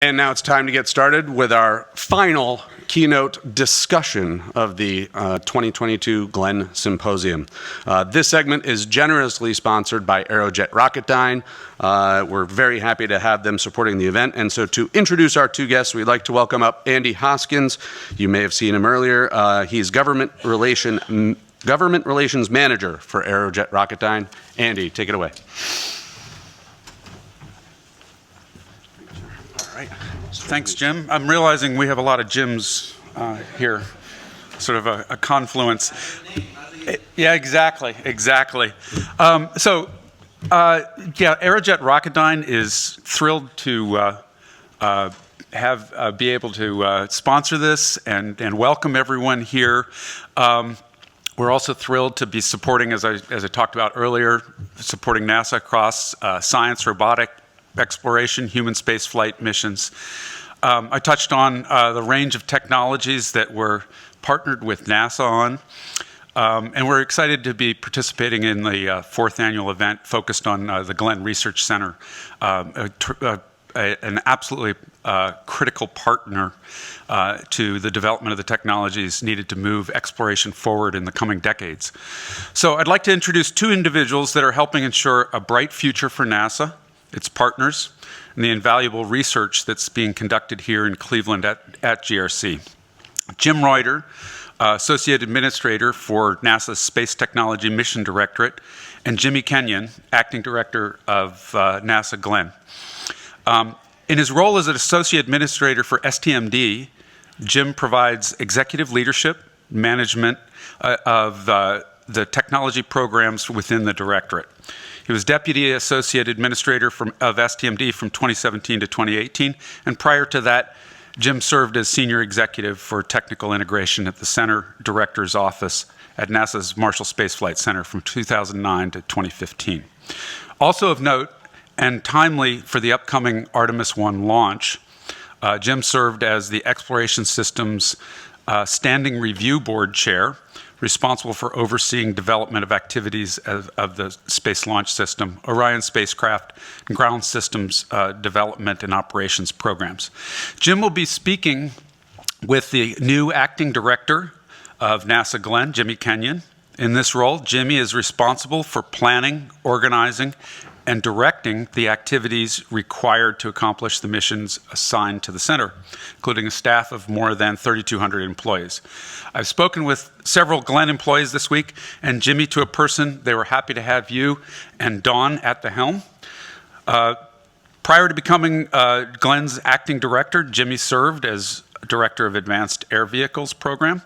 And now it's time to get started with our final keynote discussion of the 2022 Glenn Symposium. This segment is generously sponsored by Aerojet Rocketdyne. We're very happy to have them supporting the event. And so to introduce our two guests, we'd like to welcome up Andy Hoskins. You may have seen him earlier. He's Government Relations Manager for Aerojet Rocketdyne. Andy, take it away. Thanks, Jim. I'm realizing we have a lot of Jims here, sort of a confluence. Yeah, exactly. Aerojet Rocketdyne is thrilled to be able to sponsor this and welcome everyone here. We're also thrilled to be supporting, as I talked about earlier, supporting NASA across science, robotic exploration, human space flight missions. I touched on the range of technologies that we're partnered with NASA on, and we're excited to be participating in the fourth annual event focused on the Glenn Research Center, an absolutely critical partner to the development of the technologies needed to move exploration forward in the coming decades. So I'd like to introduce two individuals that are helping ensure a bright future for NASA, its partners, and the invaluable research that's being conducted here in Cleveland at GRC. Jim Reuter, Associate Administrator for NASA's Space Technology Mission Directorate, and Jimmy Kenyon, Acting Director of NASA Glenn. In his role as an Associate Administrator for STMD, Jim provides executive leadership, management of the technology programs within the Directorate. He was Deputy Associate Administrator of STMD from 2017 to 2018, and prior to that, Jim served as Senior Executive for Technical Integration at the Center Director's Office at NASA's Marshall Space Flight Center from 2009 to 2015. Also of note, and timely for the upcoming Artemis I launch, Jim served as the Exploration Systems Standing Review Board Chair, responsible for overseeing development of activities of the Space Launch System, Orion spacecraft, and ground systems development and operations programs. Jim will be speaking with the new acting director of NASA Glenn, Jimmy Kenyon. In this role, Jimmy is responsible for planning, organizing, and directing the activities required to accomplish the missions assigned to the center, including a staff of more than 3,200 employees. I've spoken with several Glenn employees this week, and Jimmy, to a person, they were happy to have you and Dawn at the helm. Prior to becoming Glenn's acting director, Jimmy served as Director of Advanced Air Vehicles Program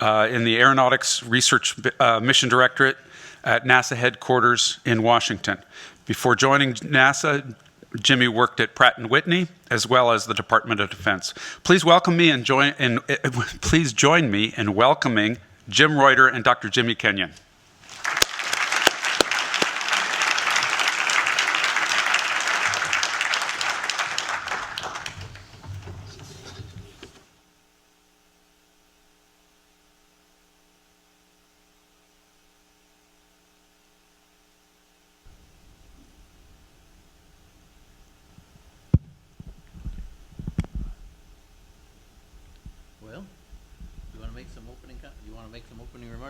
in the Aeronautics Research Mission Directorate at NASA headquarters in Washington. Before joining NASA, Jimmy worked at Pratt & Whitney as well as the Department of Defense. Please welcome me and please join me in welcoming Jim Reuter and Dr. Jimmy Kenyon.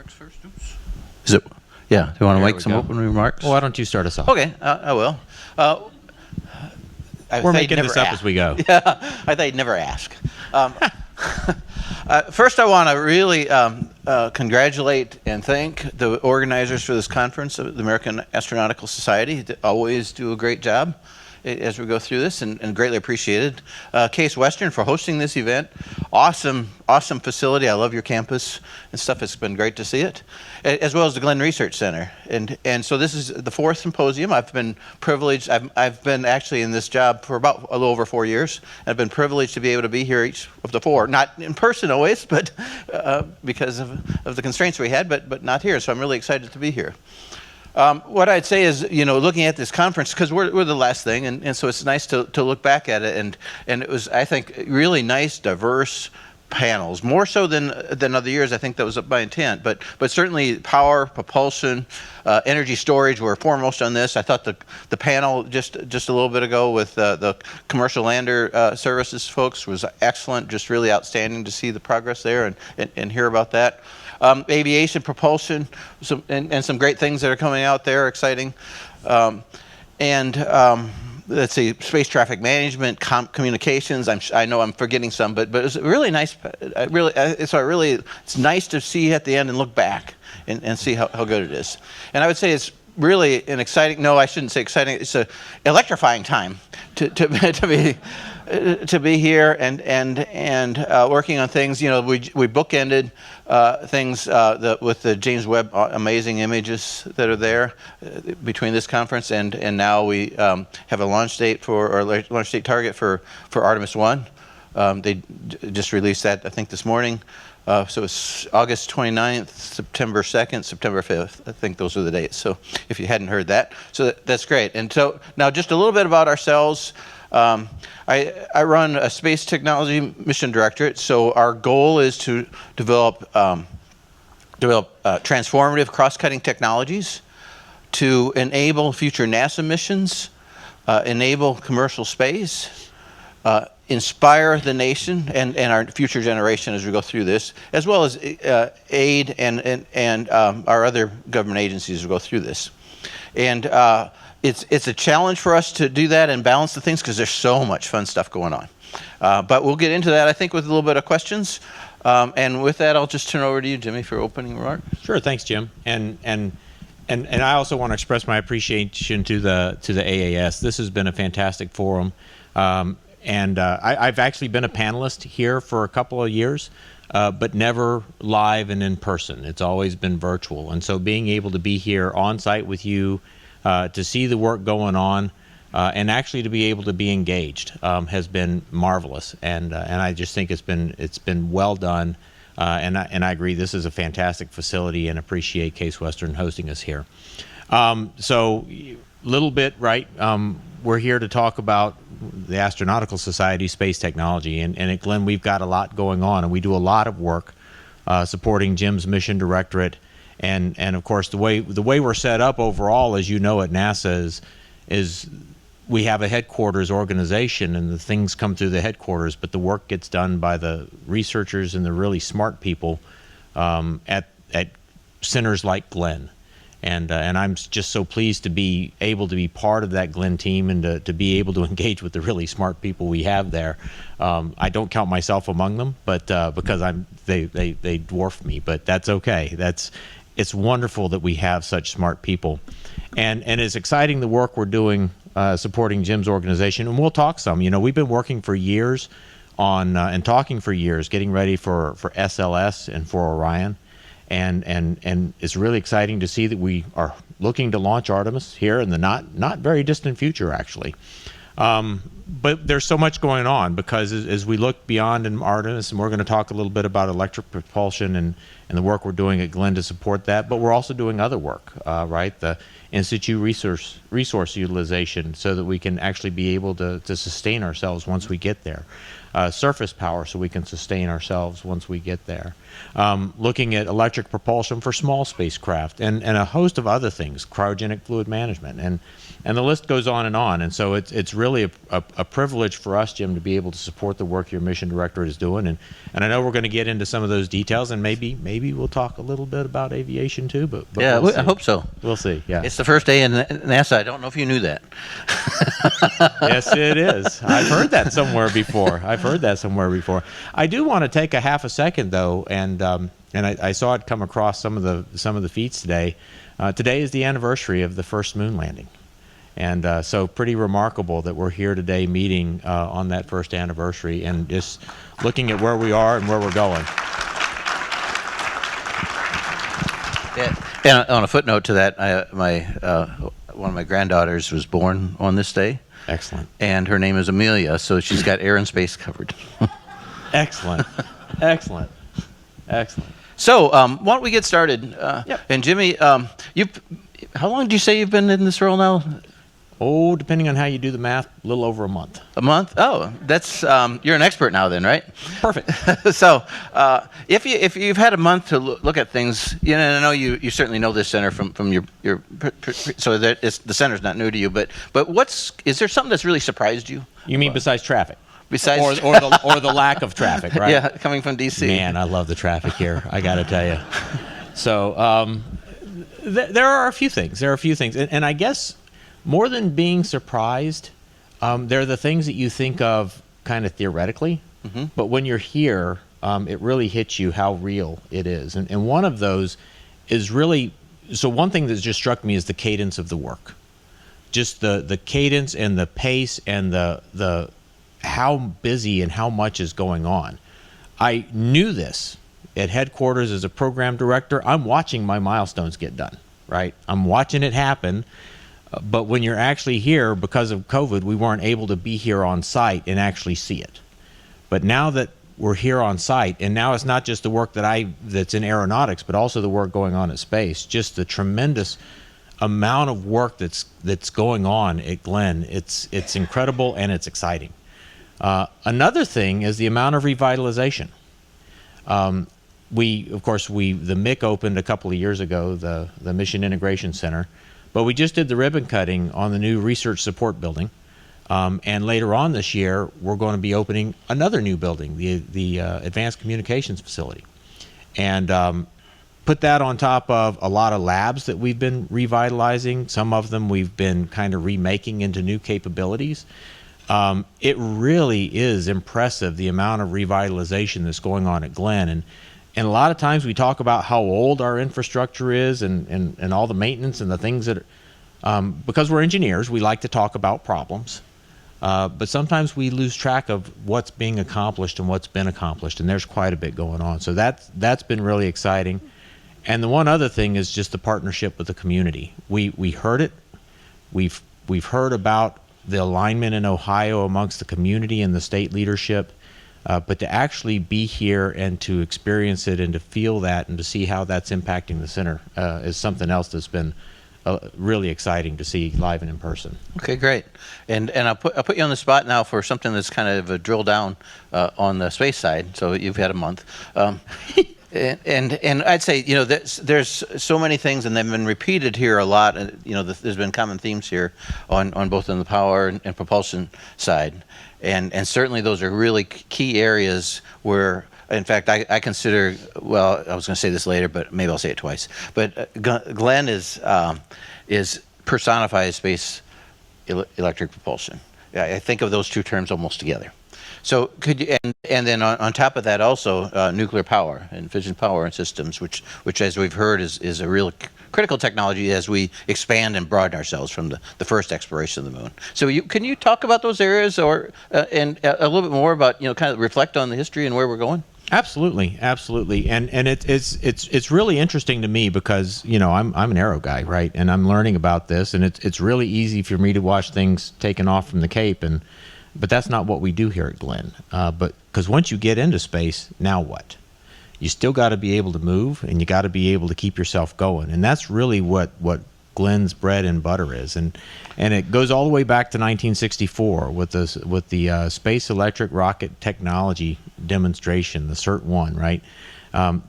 First? Oops. Is it? Yeah. Do you want to make some opening remarks? Well, why don't you start us off? Okay, I will. We're making this up as we go. Yeah, I thought you'd never ask. First, I want to really congratulate and thank the organizers for this conference, the American Astronautical Society. They always do a great job as we go through this, and greatly appreciated. Case Western for hosting this event. Awesome facility. I love your campus and stuff. It's been great to see it, as well as the Glenn Research Center. And so this is the fourth symposium. I've been privileged. I've been actually in this job for about a little over 4 years. I've been privileged to be able to be here each of the four, not in person always, but because of the constraints we had, but not here. So I'm really excited to be here. What I'd say is, looking at this conference, because we're the last thing, and so it's nice to look back at it, and it was, I think, really nice, diverse panels, more so than other years. I think that was by intent, but certainly power, propulsion, energy storage were foremost on this. I thought the panel just a little bit ago with the commercial lander services folks was excellent, just really outstanding to see the progress there and hear about that. Aviation, propulsion, and some great things that are coming out there, exciting. Let's see, space traffic management, communications. I know I'm forgetting some, but it's really nice. It's nice to see at the end and look back and see how good it is. And I would say it's really an exciting. No, I shouldn't say exciting. It's a electrifying time to be here and working on things. We bookended things with the James Webb amazing images that are there between this conference and now we have a launch date launch date target for Artemis 1. They just released that I think this morning. So it's August 29th, September 2nd, September 5th. I think those are the dates. So if you hadn't heard that, so that's great. And so now just a little bit about ourselves. I run a space technology mission directorate, so our goal is to develop transformative cross-cutting technologies to enable future NASA missions, enable commercial space, inspire the nation and our future generation as we go through this, as well as aid and our other government agencies as we go through this. And it's a challenge for us to do that and balance the things because there's so much fun stuff going on. But we'll get into that, I think, with a little bit of questions. And with that, I'll just turn over to you, Jimmy, for opening remarks. Sure, thanks, Jim. And I also want to express my appreciation to the AAS. This has been a fantastic forum. I've actually been a panelist here for a couple of years, but never live and in person. It's always been virtual. And so being able to be here on site with you, to see the work going on, and actually to be able to be engaged has been marvelous. And I just think it's been well done. And I agree, this is a fantastic facility and appreciate Case Western hosting us here. So little bit, right, we're here to talk about the Astronautical Society space technology. And at Glenn, we've got a lot going on, and we do a lot of work supporting Jim's mission directorate. And of course, the way we're set up overall, as you know, at NASA is we have a headquarters organization, and the things come through the headquarters, but the work gets done by the researchers and the really smart people at centers like Glenn. And I'm just so pleased to be able to be part of that Glenn team and to be able to engage with the really smart people we have there. I don't count myself among them, but because they dwarf me, but that's okay. It's wonderful that we have such smart people, and it's exciting the work we're doing supporting Jim's organization. And we'll talk some. We've been working for years on and talking for years, getting ready for SLS and for Orion. And it's really exciting to see that we are looking to launch Artemis here in the not very distant future, actually. But there's so much going on because as we look beyond in Artemis, and we're going to talk a little bit about electric propulsion and the work we're doing at Glenn to support that, but we're also doing other work, right? The in-situ resource utilization so that we can actually be able to sustain ourselves once we get there. Surface power so we can sustain ourselves once we get there. Looking at electric propulsion for small spacecraft and a host of other things, cryogenic fluid management, and the list goes on. And so it's really a privilege for us, Jim, to be able to support the work your mission directorate is doing. And I know we're going to get into some of those details, and maybe we'll talk a little bit about aviation too. But yeah, we'll I hope so. We'll see. Yeah, it's the first day in NASA. I don't know if you knew that. Yes, it is. I've heard that somewhere before. I do want to take a half a second though, and I saw it come across some of the feeds today. Today is the anniversary of the first moon landing, and so pretty remarkable that we're here today meeting on that first anniversary and just looking at where we are and where we're going. Yeah. And on a footnote to that, one of my granddaughters was born on this day. Excellent. And her name is Amelia, so she's got air and space covered. Excellent. So why don't we get started? Yep. And Jimmy, how long do you say you've been in this role now? Oh, depending on how you do the math, a little over a month. A month? Oh, that's you're an expert now, then, right? Perfect. So, if you've had a month to look at things, you know, I know you certainly know this center from your so that the center's not new to you. But is there something that's really surprised you? You mean besides traffic? Besides, or the lack of traffic, right? Yeah, coming from DC. Man, I love the traffic here. I got to tell you. So there are a few things. And I guess more than being surprised, there are the things that you think of kind of theoretically, but when you're here, it really hits you how real it is. And one of those is really, so one thing that just struck me is the cadence of the work. Just the cadence and the pace and the how busy and how much is going on. I knew this at headquarters as a program director. I'm watching my milestones get done, right? I'm watching it happen. But when you're actually here, because of COVID, we weren't able to be here on site and actually see it. But now that we're here on site, and now it's not just the work that's in aeronautics, but also the work going on at space, just the tremendous amount of work that's going on at Glenn. It's incredible and it's exciting. Another thing is the amount of revitalization. The MIC opened a couple of years ago, the Mission Integration Center, but we just did the ribbon cutting on the new research support building. And later on this year, we're going to be opening another new building, the Advanced Communications Facility. And put that on top of a lot of labs that we've been revitalizing. Some of them we've been kind of remaking into new capabilities. It really is impressive, the amount of revitalization that's going on at Glenn. And a lot of times we talk about how old our infrastructure is and all the maintenance and the things that because we're engineers, we like to talk about problems. But sometimes we lose track of what's being accomplished and what's been accomplished, and there's quite a bit going on. So that's been really exciting. And the one other thing is just the partnership with the community. We heard it. We've heard about the alignment in Ohio amongst the community and the state leadership, but to actually be here and to experience it and to feel that and to see how that's impacting the center is something else that's been really exciting to see live and in person. Okay, great. And I'll put you on the spot now for something that's kind of a drill down on the space side. So you've had a month. And I'd say, you know, there's so many things, and they've been repeated here a lot. You know, there's been common themes here on both on the power and propulsion side, and certainly those are really key areas where, in fact, I consider. Well, I was going to say this later, but maybe I'll say it twice. But Glenn is personified space electric propulsion. I think of those two terms almost together. So could you, and then on top of that also nuclear power and fission power and systems, which as we've heard is a real critical technology as we expand and broaden ourselves from the first exploration of the moon. So can you talk about those areas and a little bit more about, you know, kind of reflect on the history and where we're going? Absolutely, and it's really interesting to me because, you know, I'm an aero guy, right, and I'm learning about this, and it's really easy for me to watch things taken off from the Cape, but that's not what we do here at Glenn. But because once you get into space, now what? You still got to be able to move, and you got to be able to keep yourself going, and that's really what Glenn's bread and butter is, and it goes all the way back to 1964 with the Space Electric Rocket Technology demonstration, the CERT-1, right?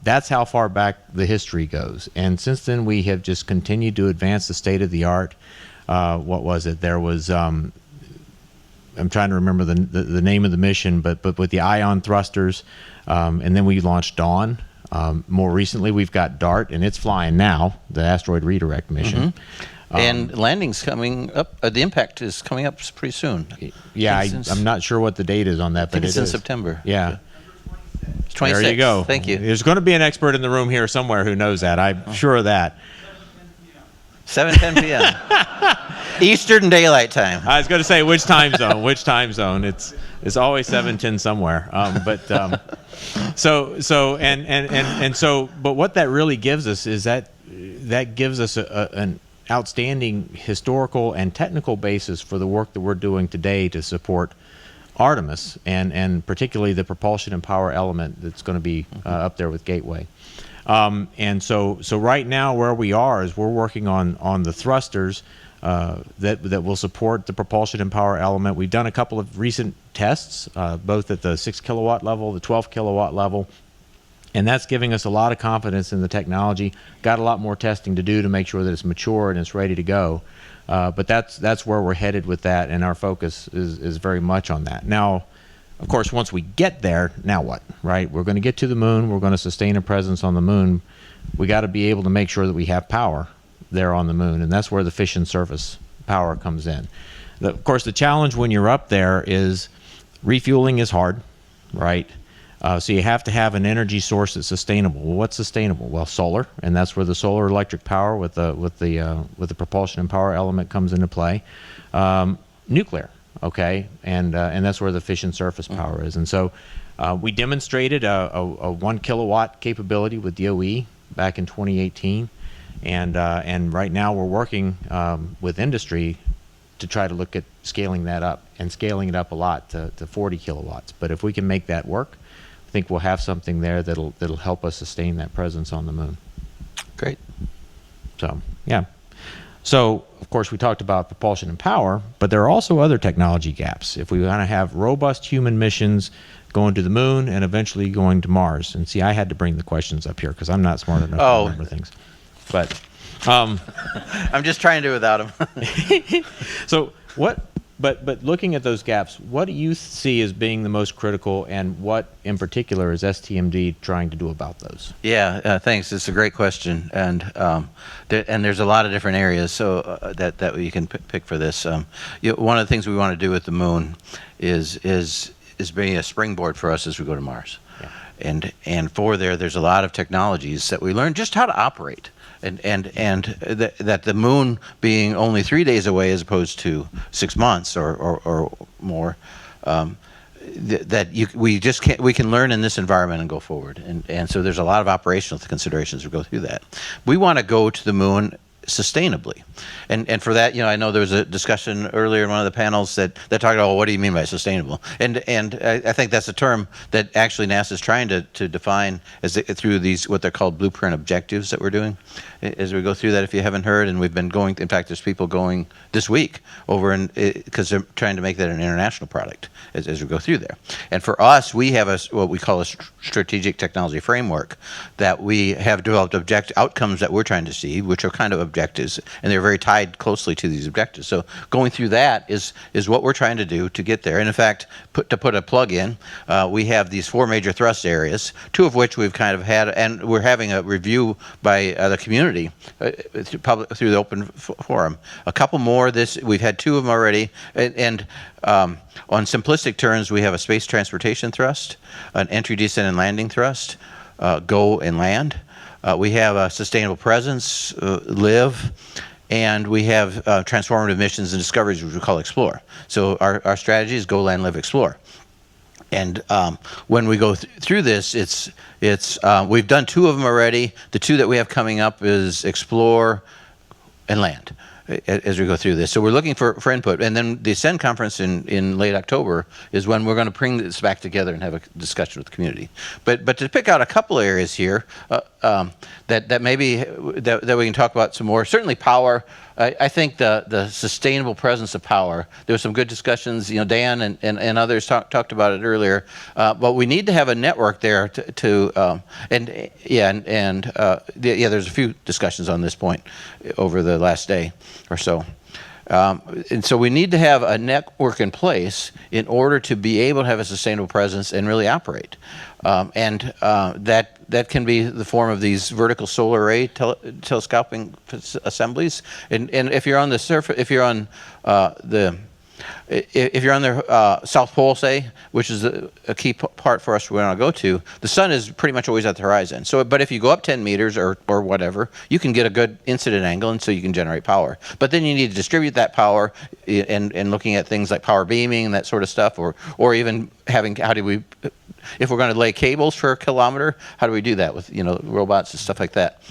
That's how far back the history goes, and since then we have just continued to advance the state of the art. What was it? There was I'm trying to remember the name of the mission, but with the ion thrusters, and then we launched Dawn. More recently, we've got DART, and it's flying now, the asteroid redirect mission. Mm-hmm. And landing's coming up. The impact is coming up pretty soon. Yeah, I'm not sure what the date is on that, but it's in September. Yeah. It's 26. There you go. Thank you. There's going to be an expert in the room here somewhere who knows that. I'm sure of that. 7:10 p.m. Eastern Daylight Time. I was going to say which time zone. Which time zone? It's always 7:10 somewhere. But what that really gives us is that gives us an outstanding historical and technical basis for the work that we're doing today to support Artemis and particularly the propulsion and power element that's going to be up there with Gateway. So right now where we are is we're working on the thrusters. that will support the propulsion and power element. We've done a couple of recent tests, both at the 6 kilowatt level, the 12 kilowatt level, and that's giving us a lot of confidence in the technology. Got a lot more testing to do to make sure that it's mature and it's ready to go. But that's where we're headed with that, and our focus is very much on that. Now, of course, once we get there, now what, right? We're going to get to the moon. We're going to sustain a presence on the moon. We got to be able to make sure that we have power there on the moon, and that's where the fission surface power comes in. Of course, the challenge when you're up there is refueling is hard, right? So you have to have an energy source that's sustainable. Well, what's sustainable? Well, solar, and that's where the solar electric power with the propulsion and power element comes into play. Nuclear, okay, and that's where the fission surface power is. And so we demonstrated a 1 kilowatt capability with DOE back in 2018, and right now we're working with industry to try to look at scaling that up and scaling it up a lot to 40 kilowatts. But if we can make that work, I think we'll have something there that'll help us sustain that presence on the moon. Great. So, yeah. So, of course, we talked about propulsion and power, but there are also other technology gaps. If we want to have robust human missions going to the moon and eventually going to Mars. And see, I had to bring the questions up here because I'm not smart enough to remember things. But I'm just trying to do without them. so what? But looking at those gaps, what do you see as being the most critical, and what in particular is STMD trying to do about those? Yeah, thanks. It's a great question, and there's a lot of different areas so that you can pick for this. One of the things we want to do with the moon is being a springboard for us as we go to Mars, and for there's a lot of technologies that we learn just how to operate. And that the moon being only 3 days away as opposed to 6 months or more, we can learn in this environment and go forward. And so there's a lot of operational considerations to go through that. We want to go to the moon sustainably, and for that, I know there was a discussion earlier in one of the panels that talked about, well, what do you mean by sustainable? And I think that's a term that actually NASA is trying to define through these what they're called blueprint objectives that we're doing as we go through that. If you haven't heard, and we've been going, in fact, there's people going this week over because they're trying to make that an international product as we go through there. And for us, we have what we call a strategic technology framework that we have developed outcomes that we're trying to see, which are kind of objectives, and they're very tied closely to these objectives. So going through that is what we're trying to do to get there. And in fact, to put a plug in, we have these 4 major thrust areas, 2 of which we've kind of had, and we're having a review by the community through the open forum. A couple more. We've had 2 of them already, and on simplistic terms, we have a space transportation thrust, an entry, descent, and landing thrust, go and land. We have a sustainable presence, live, and we have transformative missions and discoveries, which we call explore. So our strategy is go, land, live, explore. And when we go through this, we've done 2 of them already. The 2 that we have coming up is explore and land as we go through this. So we're looking for input. And then the Ascend conference in late October is when we're going to bring this back together and have a discussion with the community. But to pick out a couple of areas here that maybe that we can talk about some more. Certainly power. I think the sustainable presence of power. There were some good discussions. Dan and others talked about it earlier. But we need to have a network there there's a few discussions on this point over the last day or so. And so we need to have a network in place in order to be able to have a sustainable presence and really operate. That can be the form of these vertical solar array telescoping assemblies. And if you're on the surface, if you're on the South Pole, say, which is a key part for us we want to go to, the sun is pretty much always at the horizon. So, but if you go up 10 meters or whatever, you can get a good incident angle, and so you can generate power. But then you need to distribute that power, and looking at things like power beaming and that sort of stuff, or even having, if we're going to lay cables for a kilometer, how do we do that with robots and stuff like that?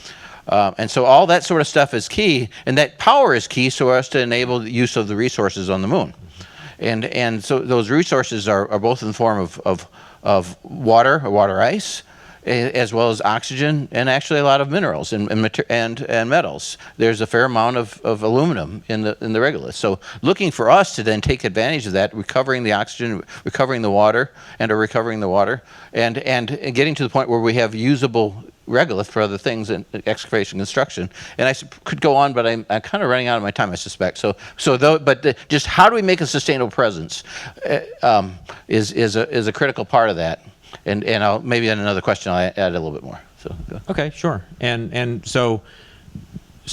And so all that sort of stuff is key, and that power is key so as to enable the use of the resources on the moon. And so those resources are both in the form of water or water ice, as well as oxygen, and actually a lot of minerals and metals. There's a fair amount of aluminum in the regolith. So looking for us to then take advantage of that, recovering the oxygen, recovering the water, and getting to the point where we have usable regolith for other things in excavation construction. And I could go on, but I'm kind of running out of my time, I suspect. Just how do we make a sustainable presence is a critical part of that. And I'll maybe in another question I'll add a little bit more. So Okay, sure. And so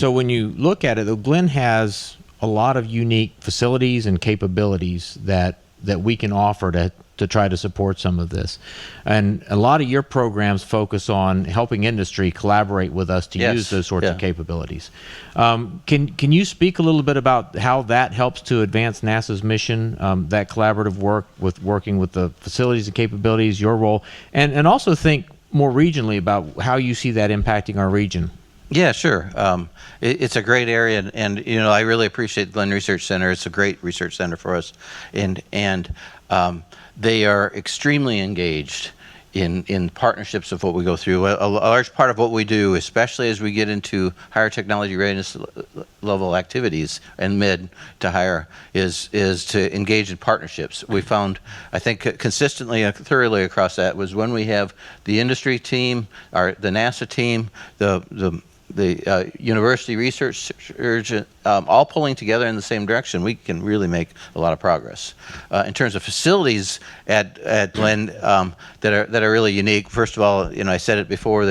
when you look at it, though, Glenn has a lot of unique facilities and capabilities that we can offer to try to support some of this. And a lot of your programs focus on helping industry collaborate with us to use those sorts of capabilities. Can you speak a little bit about how that helps to advance NASA's mission, that collaborative work with working with the facilities and capabilities, your role, and also think more regionally about how you see that impacting our region? Yeah, sure. It's a great area, and I really appreciate Glenn Research Center. It's a great research center for us, and they are extremely engaged in partnerships of what we go through. A large part of what we do, especially as we get into higher technology readiness level activities and mid to higher, is to engage in partnerships. We found, I think, consistently and thoroughly across that was when we have the industry team, the NASA team, the university research all pulling together in the same direction, we can really make a lot of progress. In terms of facilities at Glenn that are really unique, first of all, I said it before,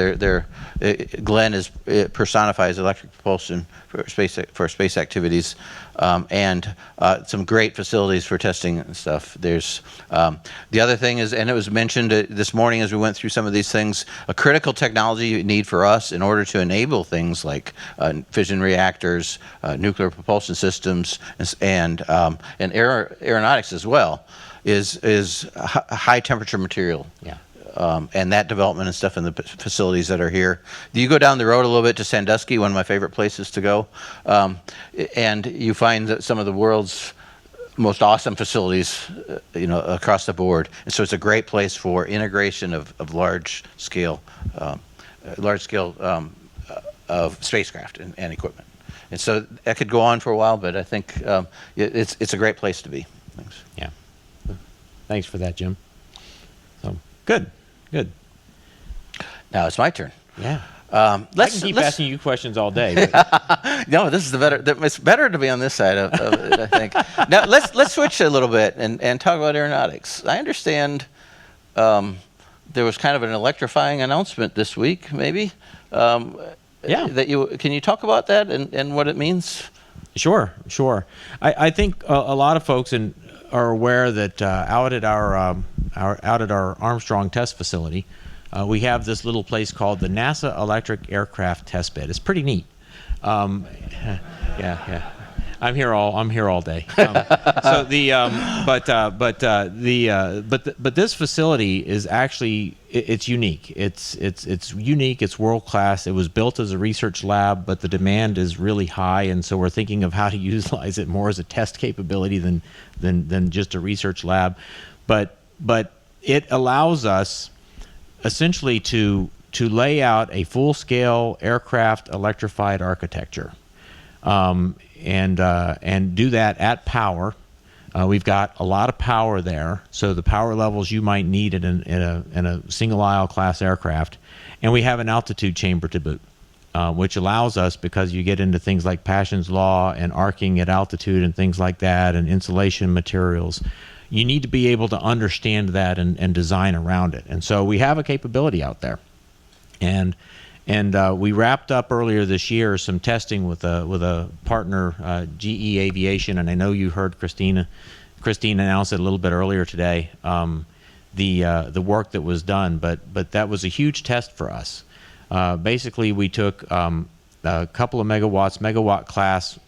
Glenn personifies electric propulsion for space activities, and some great facilities for testing and stuff. There's the other thing is, and it was mentioned this morning as we went through some of these things, a critical technology you need for us in order to enable things like fission reactors, nuclear propulsion systems, and aeronautics as well, is high temperature material. Yeah. And that development and stuff in the facilities that are here. You go down the road a little bit to Sandusky, one of my favorite places to go, and you find that some of the world's most awesome facilities, across the board. And so it's a great place for integration of large scale of spacecraft and equipment. And so that could go on for a while, but I think it's a great place to be. Thanks. Yeah. Thanks for that, Jim. So good. Now it's my turn. Yeah. I can keep asking you questions all day. But. No, this is it's better to be on this side of it, I think. Now let's switch a little bit and talk about aeronautics. I understand there was kind of an electrifying announcement this week, maybe. Yeah. Can you talk about that and what it means? Sure. I think a lot of folks are aware that out at our Armstrong test facility, we have this little place called the NASA Electric Aircraft Test Bed. It's pretty neat. Yeah. I'm here all day. But this facility is actually it's unique. It's unique. It's world class. It was built as a research lab, but the demand is really high, and so we're thinking of how to utilize it more as a test capability than just a research lab. But it allows us essentially to lay out a full-scale aircraft electrified architecture, and do that at power. We've got a lot of power there, so the power levels you might need in a single aisle class aircraft, and we have an altitude chamber to boot, which allows us, because you get into things like Paschen's law and arcing at altitude and things like that, and insulation materials. You need to be able to understand that and design around it. And so we have a capability out there. And we wrapped up earlier this year some testing with a partner, GE Aviation, and I know you heard Christine announce it a little bit earlier today, the work that was done, but that was a huge test for us. Basically, we took a couple of megawatt class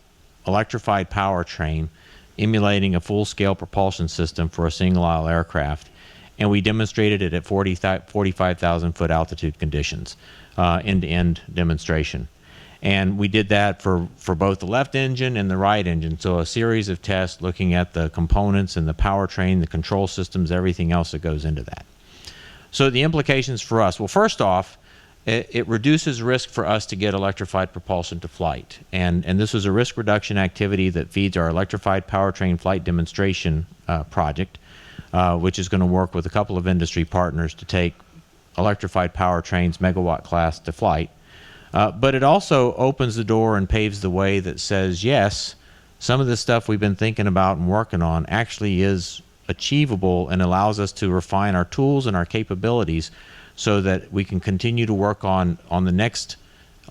electrified powertrain, emulating a full-scale propulsion system for a single-aisle aircraft, and we demonstrated it at 45,000 foot altitude conditions, end-to-end demonstration. And we did that for both the left engine and the right engine, so a series of tests looking at the components and the powertrain, the control systems, everything else that goes into that. So the implications for us, well, first off, it reduces risk for us to get electrified propulsion to flight. And this is a risk reduction activity that feeds our electrified powertrain flight demonstration project, which is going to work with a couple of industry partners to take electrified powertrains megawatt class to flight. But it also opens the door and paves the way that says, yes, some of this stuff we've been thinking about and working on actually is achievable and allows us to refine our tools and our capabilities so that we can continue to work on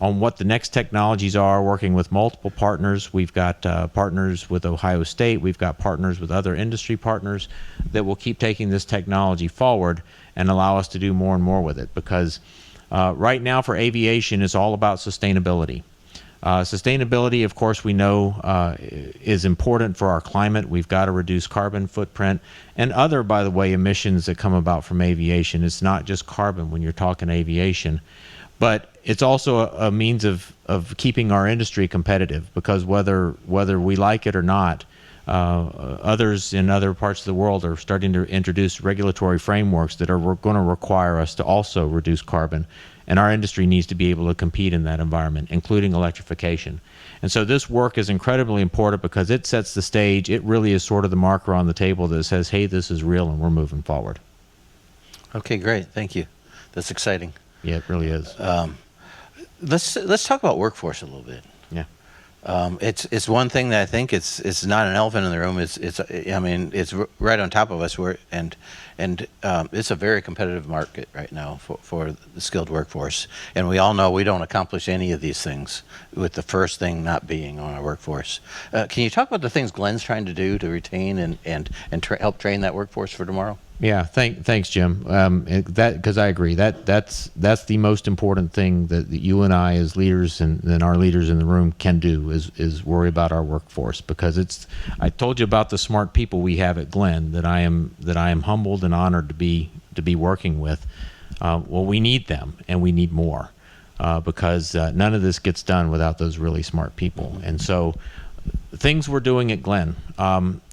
what the next technologies are, working with multiple partners. We've got partners with Ohio State. We've got partners with other industry partners that will keep taking this technology forward and allow us to do more and more with it. Because right now for aviation, it's all about sustainability. Sustainability, of course, we know is important for our climate. We've got to reduce carbon footprint and other, by the way, emissions that come about from aviation. It's not just carbon when you're talking aviation, but it's also a means of keeping our industry competitive, because whether we like it or not, others in other parts of the world are starting to introduce regulatory frameworks that are going to require us to also reduce carbon. And our industry needs to be able to compete in that environment, including electrification. And so this work is incredibly important because it sets the stage. It really is sort of the marker on the table that says, hey, this is real and we're moving forward. Okay, great. Thank you. That's exciting. Yeah, it really is. Let's talk about workforce a little bit. Yeah. It's one thing that I think it's not an elephant in the room. It's right on top of us. It's a very competitive market right now for the skilled workforce. And we all know we don't accomplish any of these things with the first thing not being on our workforce. Can you talk about the things Glenn's trying to do to retain and help train that workforce for tomorrow? Yeah, thanks, Jim. Because I agree that's the most important thing that you and I, as leaders and our leaders in the room, can do is worry about our workforce. Because I told you about the smart people we have at Glenn that I am humbled and honored to be working with. Well, we need them, and we need more, because none of this gets done without those really smart people. And so, things we're doing at Glenn.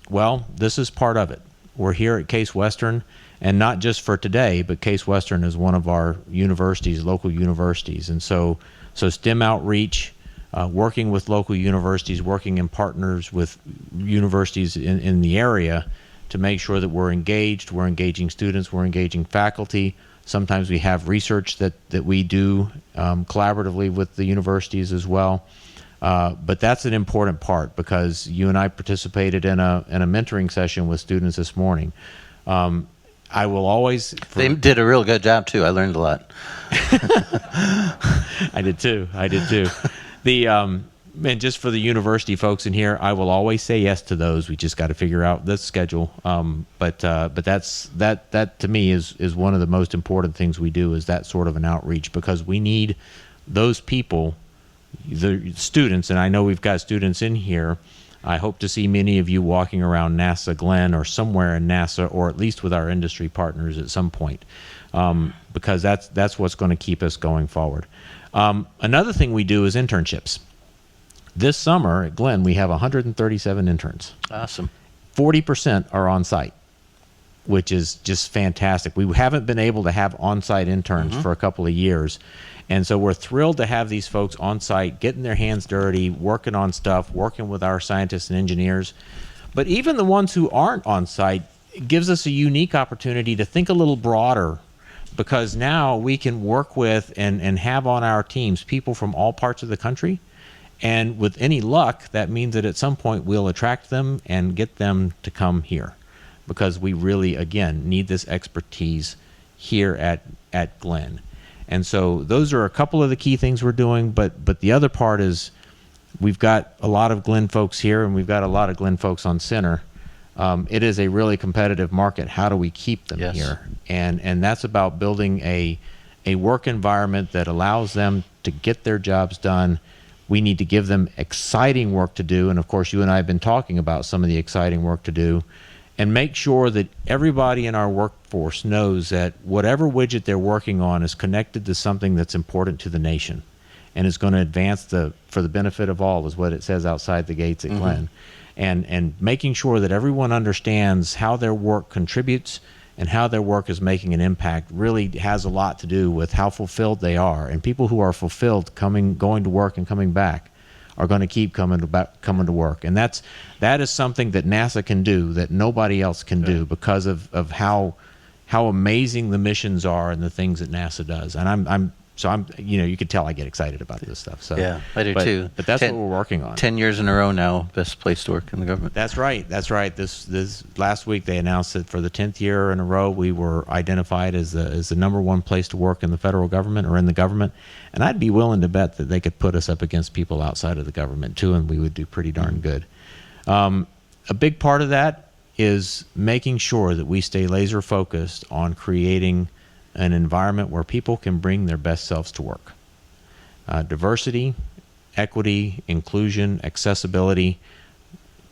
Well, this is part of it. We're here at Case Western, and not just for today, but Case Western is one of our universities, local universities. And so STEM outreach, working with local universities, working in partners with universities in the area to make sure that we're engaged, we're engaging students, we're engaging faculty. Sometimes we have research that we do collaboratively with the universities as well. But that's an important part, because you and I participated in a mentoring session with students this morning. I will always... They did a real good job, too. I learned a lot. I did, too. And just for the university folks in here, I will always say yes to those. We just got to figure out the schedule. But that to me is one of the most important things we do, is that sort of an outreach, because we need those people, the students, and I know we've got students in here. I hope to see many of you walking around NASA Glenn or somewhere in NASA, or at least with our industry partners at some point, because that's what's going to keep us going forward. Another thing we do is internships. This summer at Glenn, we have 137 interns. Awesome. 40% are on site, which is just fantastic. We haven't been able to have on-site interns for a couple of years. And so we're thrilled to have these folks on site, getting their hands dirty, working on stuff, working with our scientists and engineers. But even the ones who aren't on site, it gives us a unique opportunity to think a little broader, because now we can work with and have on our teams people from all parts of the country. And with any luck, that means that at some point we'll attract them and get them to come here, because we really, again, need this expertise here at Glenn. And so those are a couple of the key things we're doing, but the other part is we've got a lot of Glenn folks here, and we've got a lot of Glenn folks on center. It is a really competitive market. How do we keep them here? And that's about building a work environment that allows them to get their jobs done. We need to give them exciting work to do, and of course you and I have been talking about some of the exciting work to do, and make sure that everybody in our workforce knows that whatever widget they're working on is connected to something that's important to the nation and is going to advance for the benefit of all, is what it says outside the gates at Glenn. And making sure that everyone understands how their work contributes and how their work is making an impact really has a lot to do with how fulfilled they are. And people who are fulfilled going to work and coming back are going to keep coming to work. And that is something that NASA can do that nobody else can do because of how amazing the missions are and the things that NASA does. And I'm you could tell I get excited about this stuff. So Yeah, I do too. But that's what we're working on. 10 years in a row now, best place to work in the government. That's right. This last week they announced that for the 10th year in a row we were identified as the number one place to work in the federal government or in the government. And I'd be willing to bet that they could put us up against people outside of the government too, and we would do pretty darn good. A big part of that is making sure that we stay laser focused on creating an environment where people can bring their best selves to work. Diversity, equity, inclusion, accessibility.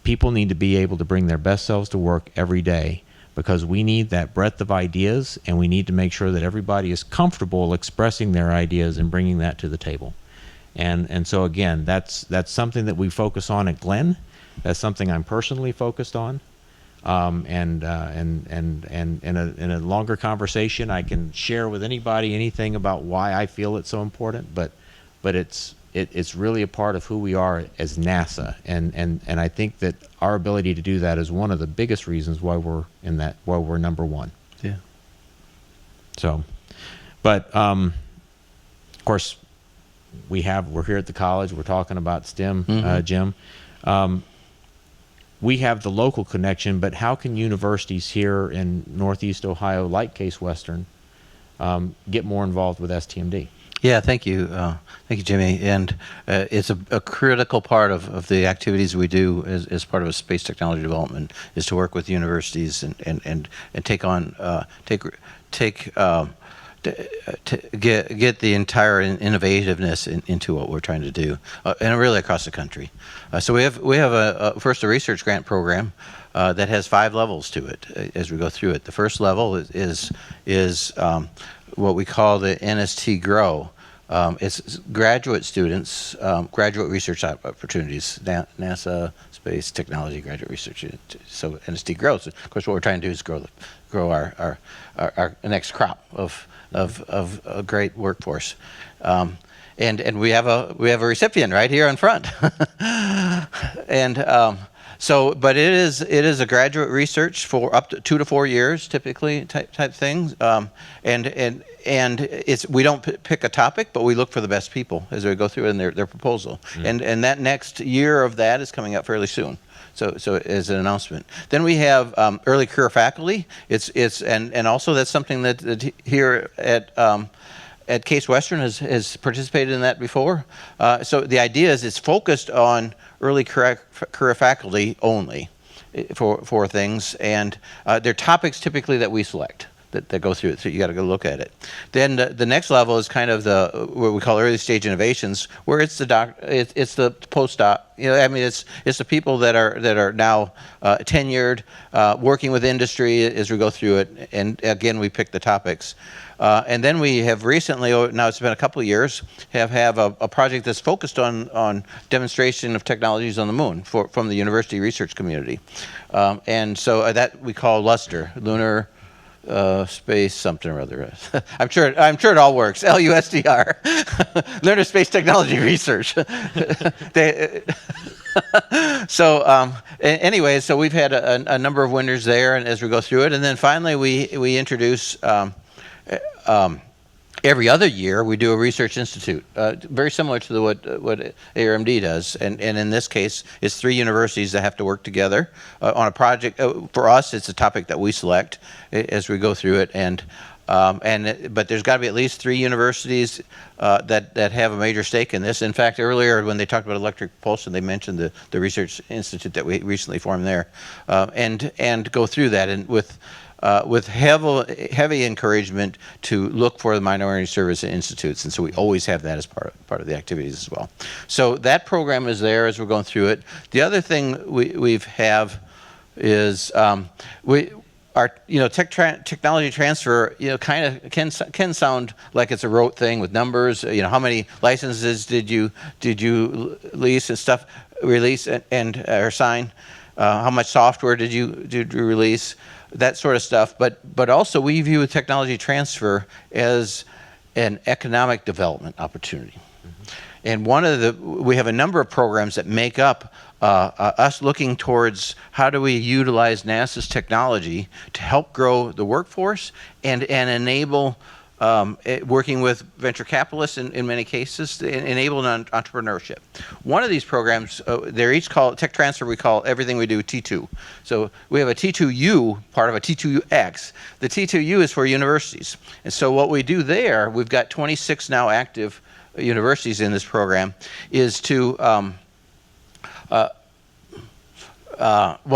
People need to be able to bring their best selves to work every day because we need that breadth of ideas, and we need to make sure that everybody is comfortable expressing their ideas and bringing that to the table. And so again, that's something that we focus on at Glenn. That's something I'm personally focused on. In a longer conversation, I can share with anybody anything about why I feel it's so important. But it's really a part of who we are as NASA, and I think that our ability to do that is one of the biggest reasons why we're number one. Yeah. So, but of course, we're here at the college. We're talking about STEM, Jim. We have the local connection, but how can universities here in Northeast Ohio, like Case Western, get more involved with STMD? Yeah, thank you. Thank you, Jimmy. And it's a critical part of the activities we do as part of space technology development is to work with universities and take on get the entire innovativeness into what we're trying to do, and really across the country. So we have a research grant program that has 5 levels to it as we go through it. The first level is what we call the NST Grow. It's graduate students, graduate research opportunities, NASA Space Technology Graduate Research. So NST grows. Of course, what we're trying to do is grow our next crop of a great workforce. And we have a recipient right here in front. And but it is a graduate research for up to 2 to 4 years, typically type things. And it's we don't pick a topic, but we look for the best people as we go through in their proposal. And that next year of that is coming up fairly soon. So as an announcement. Then we have early career faculty. And also that's something that here at Case Western has participated in that before. So the idea is it's focused on early career faculty only for things, and they're topics typically that we select that go through it. So you got to go look at it. Then the next level is kind of what we call early stage innovations, where it's the postdoc. I mean, it's the people that are now tenured, working with industry as we go through it. And again, we pick the topics. And then we have recently, now it's been a couple of years, have a project that's focused on demonstration of technologies on the moon from the university research community. And so that we call LUSTR, Lunar Space something or other. I'm sure it all works. LUSTR, Lunar Space Technology Research. Anyway, so we've had a number of winners there, and as we go through it, and then finally we introduce. Every other year, we do a research institute, very similar to what ARMD does. And in this case, it's 3 universities that have to work together on a project. For us, it's a topic that we select as we go through it. But there's got to be at least 3 universities that have a major stake in this. In fact, earlier when they talked about electric propulsion, they mentioned the research institute that we recently formed there, and go through that and with heavy encouragement to look for the minority service institutes, and so we always have that as part of the activities as well. So that program is there as we're going through it. The other thing we have is our technology transfer kind of can sound like it's a rote thing with numbers. How many licenses did you lease and stuff release and or sign? how much software did you release, that sort of stuff. But also we view technology transfer as an economic development opportunity. And we have a number of programs that make up us looking towards how do we utilize NASA's technology to help grow the workforce and enable working with venture capitalists in many cases, to enable entrepreneurship. One of these programs, they're each called tech transfer. We call everything we do T2. So we have a T2U, part of a T2UX. The T2U is for universities. And so what we do there, we've got 26 now active universities in this program, is to what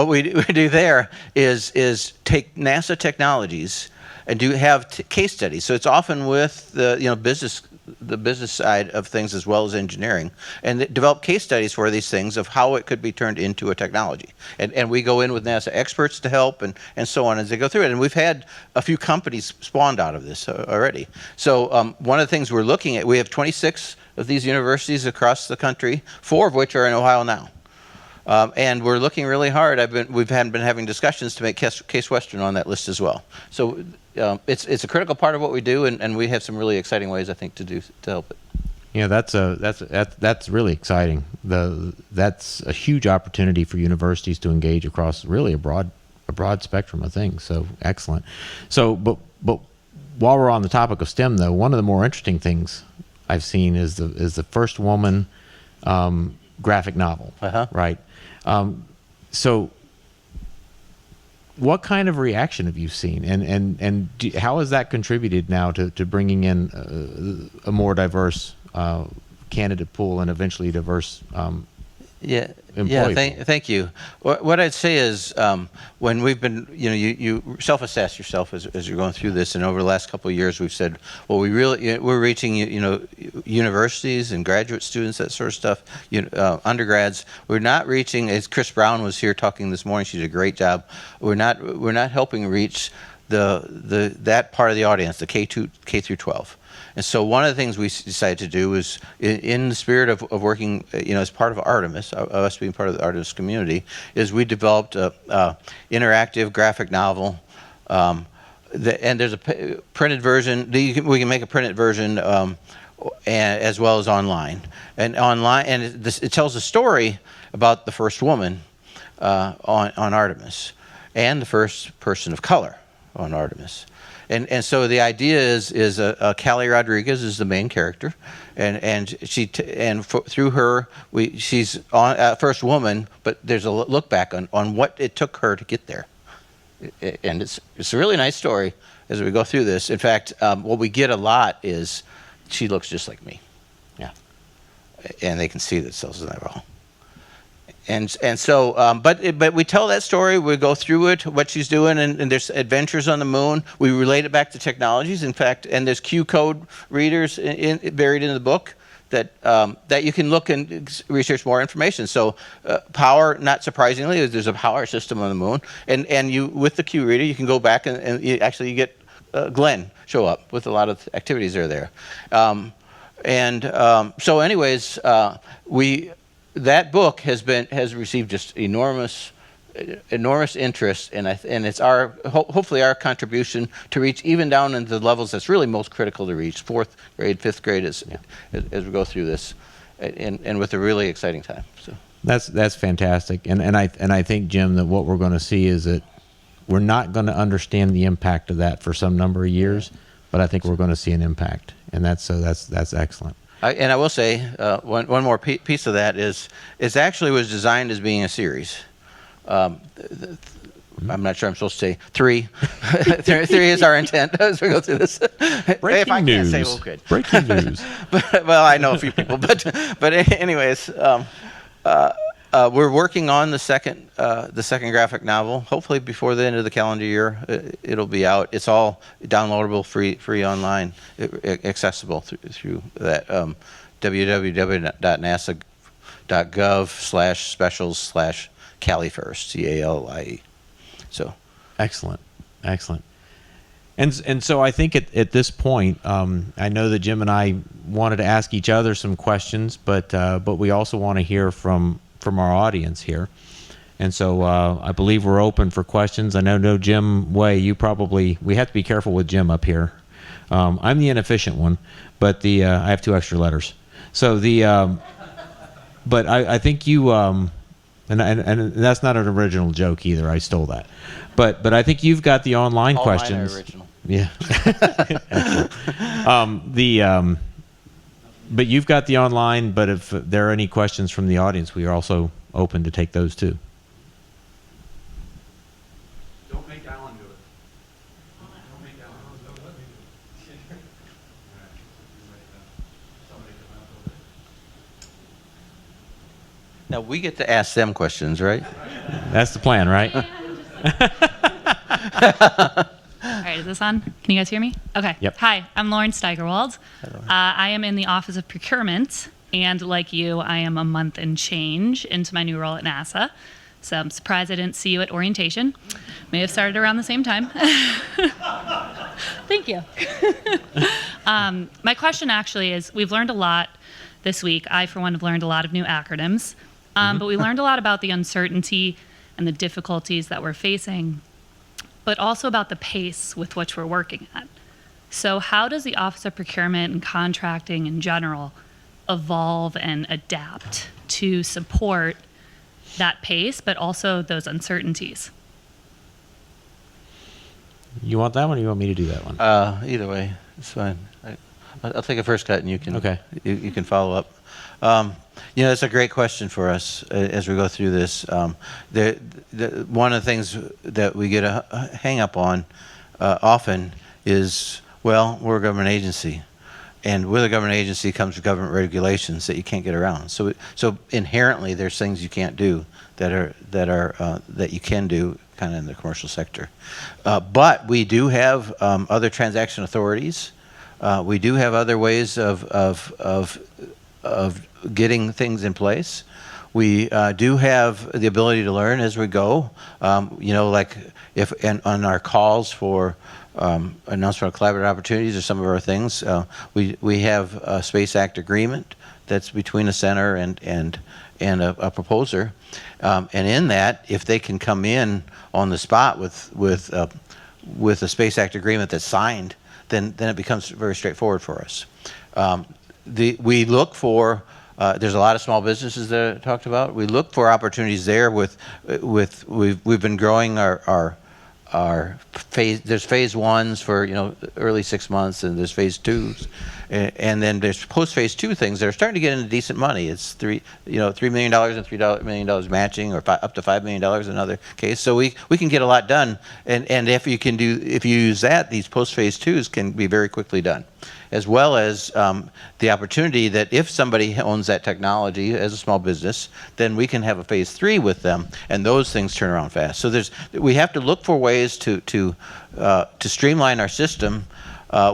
we do there is take NASA technologies and have case studies. So it's often with the business side of things as well as engineering, and develop case studies for these things of how it could be turned into a technology. And we go in with NASA experts to help and so on as they go through it. And we've had a few companies spawned out of this already. So one of the things we're looking at, we have 26 of these universities across the country, 4 of which are in Ohio now. And we're looking really hard. We've been having discussions to make Case Western on that list as well. So it's a critical part of what we do, and we have some really exciting ways I think to help it. Yeah, that's really exciting. That's a huge opportunity for universities to engage across really a broad spectrum of things. So excellent. So, but while we're on the topic of STEM, though, one of the more interesting things I've seen is the first woman graphic novel. Right. So what kind of reaction have you seen, and how has that contributed now to bringing in a more diverse candidate pool and eventually diverse employee pool? Thank you. What I'd say is when we've been, you self-assess yourself as you're going through this, and over the last couple of years we've said, well, we're reaching universities and graduate students, that sort of stuff, undergrads. We're not reaching, as Chris Brown was here talking this morning, she did a great job. We're not helping reach that part of the audience, the K through 12. And so one of the things we decided to do was, in the spirit of working, as part of Artemis, us being part of the Artemis community, is we developed a interactive graphic novel. And there's a printed version. We can make a printed version as well as online. And it tells a story about the first woman on Artemis and the first person of color on Artemis. And so the idea is Callie Rodriguez is the main character, and through her she's on first woman, but there's a look back on what it took her to get there, and it's a really nice story as we go through this. In fact, what we get a lot is she looks just like me, and they can see themselves in that role. And so, but we tell that story. We go through it, what she's doing, and there's adventures on the moon. We relate it back to technologies. In fact, and there's Q code readers buried in the book that you can look and research more information. So, power, not surprisingly, there's a power system on the moon, and you with the Q reader you can go back and you get Glenn show up with a lot of activities that are there. So, anyways, that book has received just enormous interest, and it's hopefully our contribution to reach even down into the levels that's really most critical to reach, 4th grade, 5th grade, as we go through this, and with a really exciting time. So that's fantastic, and I think, Jim, that what we're going to see is that we're not going to understand the impact of that for some number of years, but I think we're going to see an impact, and that's excellent. And I will say one more piece of that is it actually was designed as being a series. I'm not sure I'm supposed to say 3. 3 is our intent as we go through this. Breaking news. Can't say, well, good. Breaking news. Well, I know a few people, but anyways, we're working on the second graphic novel. Hopefully before the end of the calendar year, it'll be out. It's all downloadable, free online, accessible through that www.nasa.gov/specials/Callie first, CALIE. So excellent. And so I think at this point, I know that Jim and I wanted to ask each other some questions, but we also want to hear from our audience here. And so I believe we're open for questions. I know Jim Way, we have to be careful with Jim up here. I'm the inefficient one, but I have 2 extra letters. So but I think you, and that's not an original joke either. I stole that. But I think you've got the online All questions. mine are original. Yeah. But you've got the online, but if there are any questions from the audience, we are also open to take those too. Don't make Alan do it. Don't make Alan do it. Now we get to ask them questions, right? That's the plan, right? All right, is this on? Can you guys hear me? Okay. Yep. Hi, I'm Lauren Steigerwald. I am in the Office of Procurement, and like you, I am a month and change into my new role at NASA. So I'm surprised I didn't see you at orientation. May have started around the same time. Thank you. My question actually is, we've learned a lot this week. I, for one, have learned a lot of new acronyms, but we learned a lot about the uncertainty and the difficulties that we're facing, but also about the pace with which we're working at. So how does the Office of Procurement and Contracting in general evolve and adapt to support that pace, but also those uncertainties? You want that one or you want me to do that one? Either way, it's fine. I'll take a first cut, and you can Okay. you can follow up. It's a great question for us as we go through this. One of the things that we get a hang up on often is, well, we're a government agency, and with a government agency comes government regulations that you can't get around. So inherently, there's things you can't do that you can do kind of in the commercial sector. But we do have other transaction authorities. We do have other ways of getting things in place. We do have the ability to learn as we go. Like on our calls for announcement of collaborative opportunities or some of our things, we have a Space Act agreement that's between a center and a proposer. And in that, if they can come in on the spot with a Space Act agreement that's signed, then it becomes very straightforward for us. We look for, there's a lot of small businesses that I talked about. We look for opportunities there we've been growing our phase. There's phase 1s for early 6 months, and there's phase 2s, and then there's post phase 2 things that are starting to get into decent money. It's $3 million and $3 million matching, or up to $5 million in another case. So we can get a lot done, and if you use that, these post phase 2s can be very quickly done, as well as the opportunity that if somebody owns that technology as a small business, then we can have a phase 3 with them, and those things turn around fast. So we have to look for ways to streamline our system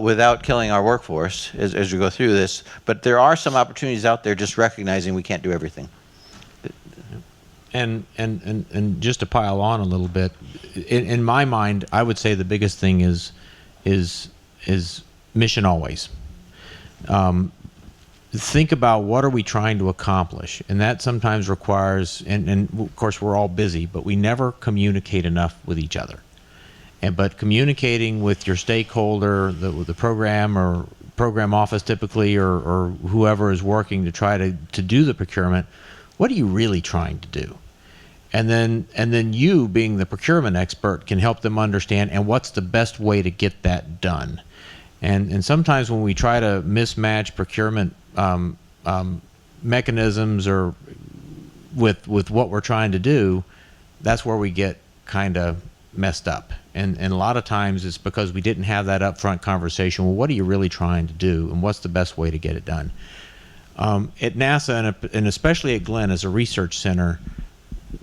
without killing our workforce as we go through this. But there are some opportunities out there, just recognizing we can't do everything. And just to pile on a little bit, in my mind, I would say the biggest thing is mission always. Think about what are we trying to accomplish, and that sometimes requires, and of course we're all busy, but we never communicate enough with each other. But communicating with your stakeholder, the program or program office typically, or whoever is working to try to do the procurement, what are you really trying to do? And then you, being the procurement expert, can help them understand, and what's the best way to get that done. And sometimes when we try to mismatch procurement mechanisms or with what we're trying to do, that's where we get kind of messed up. And a lot of times it's because we didn't have that upfront conversation. Well, what are you really trying to do, and what's the best way to get it done? At NASA, and especially at Glenn as a research center,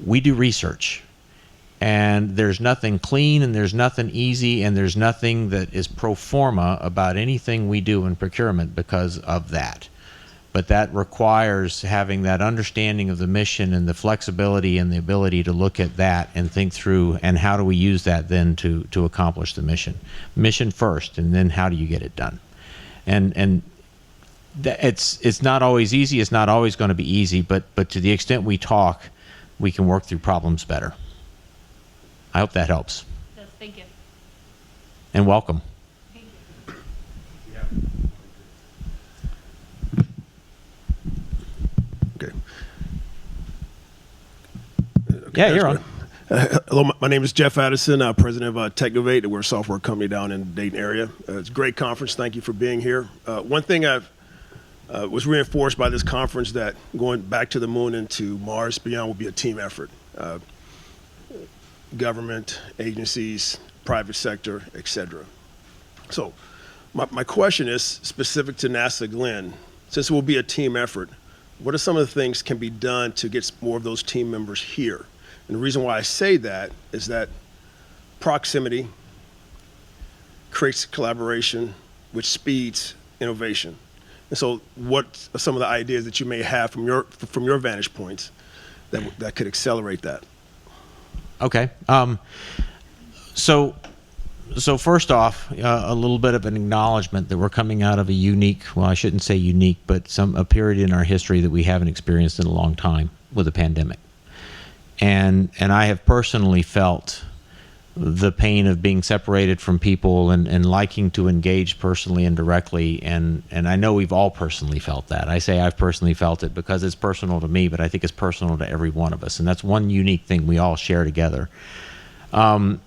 we do research. And there's nothing clean, and there's nothing easy, and there's nothing that is pro forma about anything we do in procurement because of that. But that requires having that understanding of the mission and the flexibility and the ability to look at that and think through, and how do we use that then to accomplish the mission. Mission first, and then how do you get it done? And it's not always easy. It's not always going to be easy, but to the extent we talk, we can work through problems better. I hope that helps. Yes, thank you. And welcome. Okay. Yeah, you're on. Hello, my name is Jeff Addison, president of Technovate. We're a software company down in the Dayton area. It's a great conference. Thank you for being here. One thing I've was reinforced by this conference that going back to the moon and to Mars beyond will be a team effort. Government, agencies, private sector, et cetera. So my question is specific to NASA Glenn. Since it will be a team effort, what are some of the things can be done to get more of those team members here? And the reason why I say that is that proximity creates collaboration, which speeds innovation. And so what are some of the ideas that you may have from your vantage points that could accelerate that? Okay. So first off, a little bit of an acknowledgement that we're coming out of a unique, well, I shouldn't say unique, but a period in our history that we haven't experienced in a long time with a pandemic. And I have personally felt the pain of being separated from people and liking to engage personally and directly. And I know we've all personally felt that. I say I've personally felt it because it's personal to me, but I think it's personal to every one of us. And that's one unique thing we all share together. And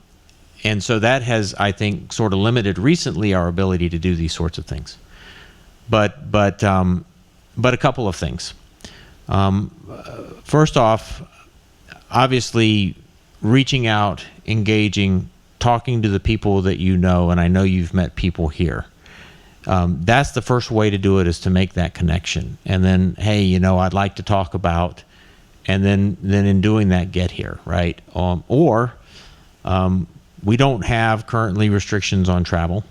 so that has, I think, sort of limited recently our ability to do these sorts of things. But a couple of things. First off, obviously, reaching out, engaging, talking to the people that you know, and I know you've met people here. That's the first way to do it, is to make that connection. And then, hey, I'd like to talk about, and then in doing that, get here, right? We don't have currently restrictions on travel.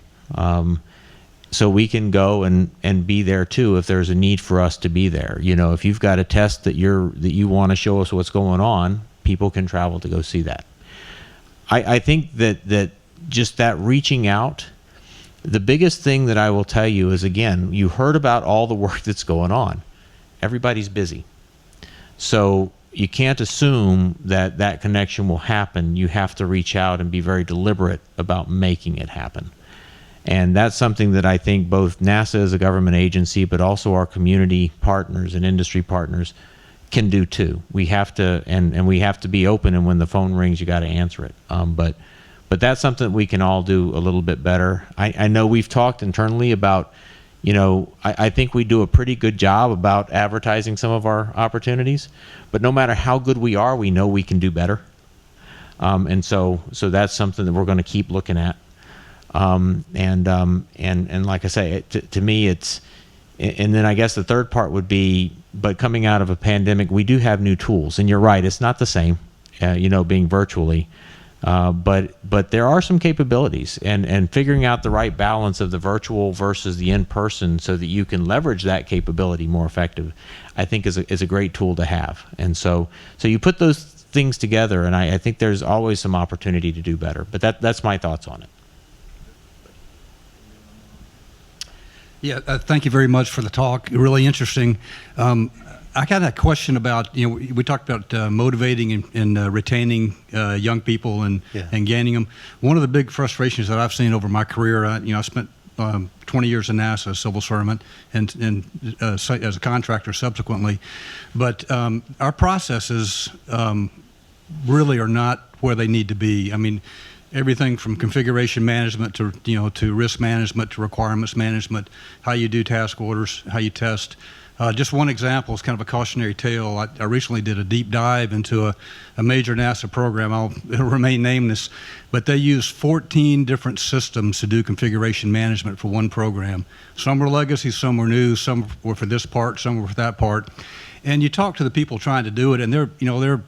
So we can go and be there too if there's a need for us to be there. If you've got a test that you want to show us what's going on, people can travel to go see that. I think that just that reaching out, the biggest thing that I will tell you is, again, you heard about all the work that's going on. Everybody's busy. So you can't assume that connection will happen. You have to reach out and be very deliberate about making it happen. And that's something that I think both NASA as a government agency, but also our community partners and industry partners can do too. We have to, and we have to be open, and when the phone rings, you got to answer it. But that's something that we can all do a little bit better. I know we've talked internally about, I think we do a pretty good job about advertising some of our opportunities, but no matter how good we are, we know we can do better. And so that's something that we're going to keep looking at. And like I say, to me, it's, and then I guess the third part would be, but coming out of a pandemic, we do have new tools, and you're right, it's not the same, being virtually, but there are some capabilities, and figuring out the right balance of the virtual versus the in-person so that you can leverage that capability more effective, I think is a great tool to have. And so you put those things together, and I think there's always some opportunity to do better, but that's my thoughts on it. Yeah, thank you very much for the talk. Really interesting. I got a question about, we talked about motivating and retaining young people and gaining them. One of the big frustrations that I've seen over my career, I spent 20 years in NASA, civil servant, and as a contractor subsequently. But our processes really are not where they need to be. I mean, everything from configuration management to risk management to requirements management, how you do task orders, how you test. Just one example is kind of a cautionary tale. I recently did a deep dive into a major NASA program. It'll remain nameless, but they use 14 different systems to do configuration management for one program. Some were legacy, some were new, some were for this part, some were for that part. And you talk to the people trying to do it, and they're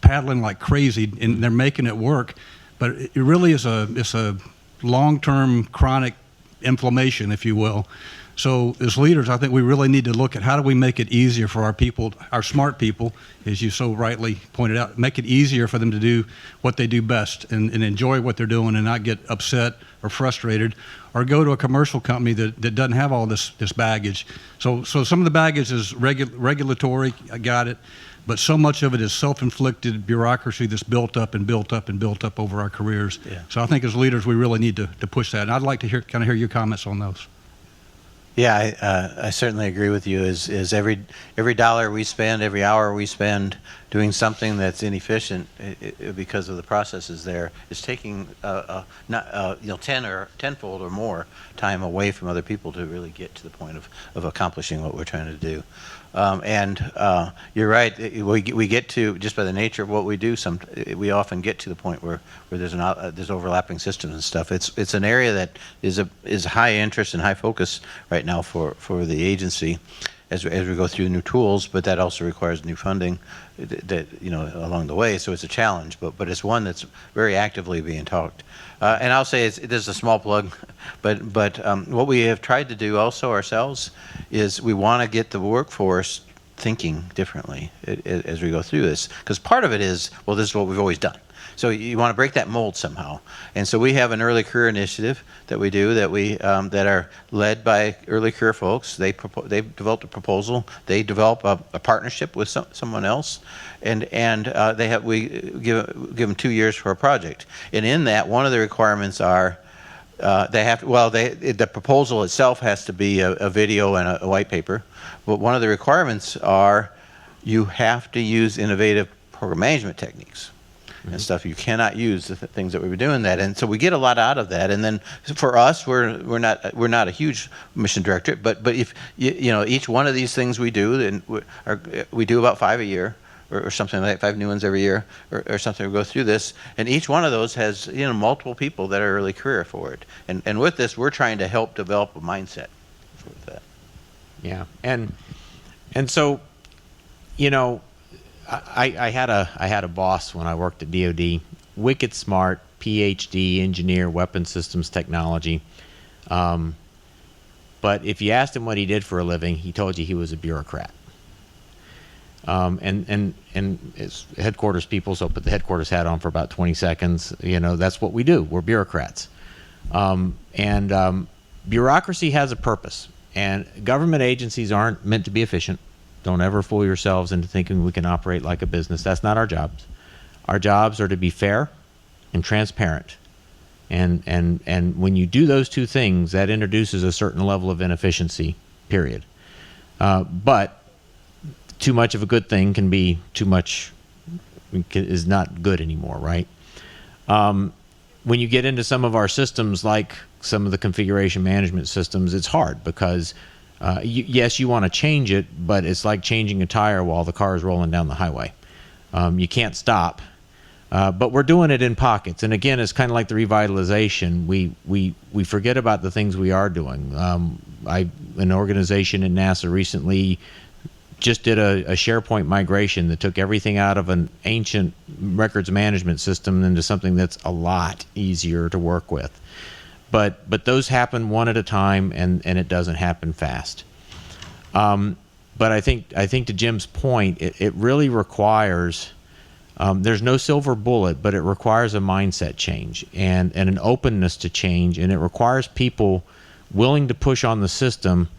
paddling like crazy, and they're making it work. But it really is a long-term chronic inflammation, if you will. So as leaders, I think we really need to look at how do we make it easier for our people, our smart people, as you so rightly pointed out, make it easier for them to do what they do best and enjoy what they're doing and not get upset or frustrated, or go to a commercial company that doesn't have all this baggage. So some of the baggage is regulatory, I got it. but so much of it is self-inflicted bureaucracy that's built up and built up and built up over our careers. Yeah. So I think as leaders, we really need to push that. And I'd like to hear your comments on those. Yeah, I certainly agree with you. Is every dollar we spend, every hour we spend doing something that's inefficient because of the processes there is taking tenfold or more time away from other people to really get to the point of accomplishing what we're trying to do. You're right. We get to, just by the nature of what we do, we often get to the point where there's overlapping systems and stuff. It's an area that is high interest and high focus right now for the agency as we go through new tools, but that also requires new funding along the way. So it's a challenge, but it's one that's very actively being talked. And I'll say this is a small plug, but what we have tried to do also ourselves is we want to get the workforce thinking differently as we go through this, because part of it is, well, this is what we've always done. So you want to break that mold somehow. And so we have an early career initiative that we do that are led by early career folks. They developed a proposal. They develop a partnership with someone else, and we give them 2 years for a project. And in that, one of the requirements are the proposal itself has to be a video and a white paper. But one of the requirements are you have to use innovative program management techniques and stuff. You cannot use the things that we were doing that, and so we get a lot out of that. And then for us, we're not a huge mission directorate, but if each one of these things we do, and we do about 5 a year, or something like 5 new ones every year, or something. We go through this, and each one of those has multiple people that are early career for it. And with this, we're trying to help develop a mindset for that. Yeah, and so, I had a boss when I worked at DoD, wicked smart, PhD, engineer, weapons systems technology. But if you asked him what he did for a living, he told you he was a bureaucrat. And his headquarters people, so put the headquarters hat on for about 20 seconds. That's what we do. We're bureaucrats. Bureaucracy has a purpose, and government agencies aren't meant to be efficient. Don't ever fool yourselves into thinking we can operate like a business. That's not our jobs. Our jobs are to be fair and transparent. And when you do those two things, that introduces a certain level of inefficiency, period. But too much of a good thing can be too much, is not good anymore, right? When you get into some of our systems, like some of the configuration management systems, it's hard because yes, you want to change it, but it's like changing a tire while the car is rolling down the highway. You can't stop, but we're doing it in pockets. And again, it's kind of like the revitalization. We forget about the things we are doing. An organization in NASA recently just did a Sharepoint migration that took everything out of an ancient records management system into something that's a lot easier to work with. But those happen one at a time, and it doesn't happen fast. But I think to Jim's point, it really requires, there's no silver bullet, but it requires a mindset change and an openness to change, and it requires people willing to push on the system,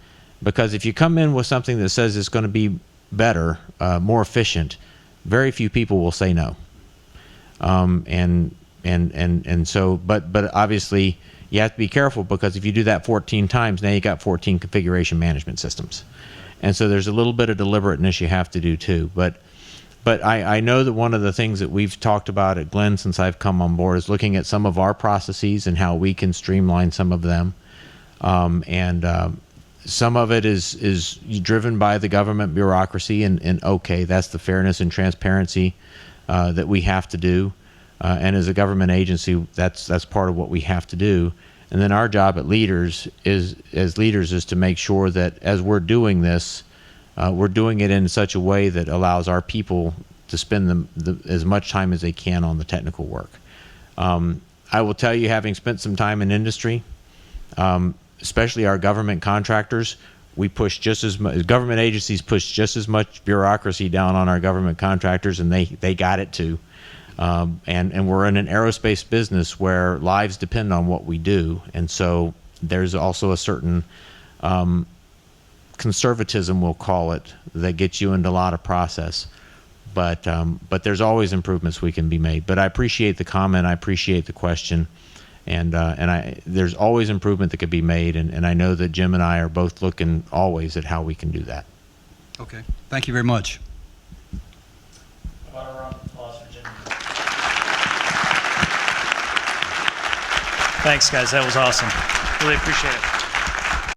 because if you come in with something that says it's going to be better, more efficient, very few people will say no. And so, but obviously, you have to be careful, because if you do that 14 times, now you got 14 configuration management systems. And so there's a little bit of deliberateness you have to do too. But I know that one of the things that we've talked about at Glenn since I've come on board is looking at some of our processes and how we can streamline some of them. Some of it is driven by the government bureaucracy, and okay, that's the fairness and transparency that we have to do. And as a government agency, that's part of what we have to do. And then our job as leaders is to make sure that as we're doing this, we're doing it in such a way that allows our people to spend as much time as they can on the technical work. I will tell you, having spent some time in industry, especially our government contractors, we push just as much. Government agencies push just as much bureaucracy down on our government contractors, and they got it too. And we're in an aerospace business where lives depend on what we do, and so there's also a certain conservatism, we'll call it, that gets you into a lot of process. but there's always improvements we can be made. But I appreciate the comment. I appreciate the question. And there's always improvement that could be made, and I know that Jim and I are both looking always at how we can do that. Okay. Thank you very much. About a round of applause for Jim. Thanks, guys. That was awesome. Really appreciate it.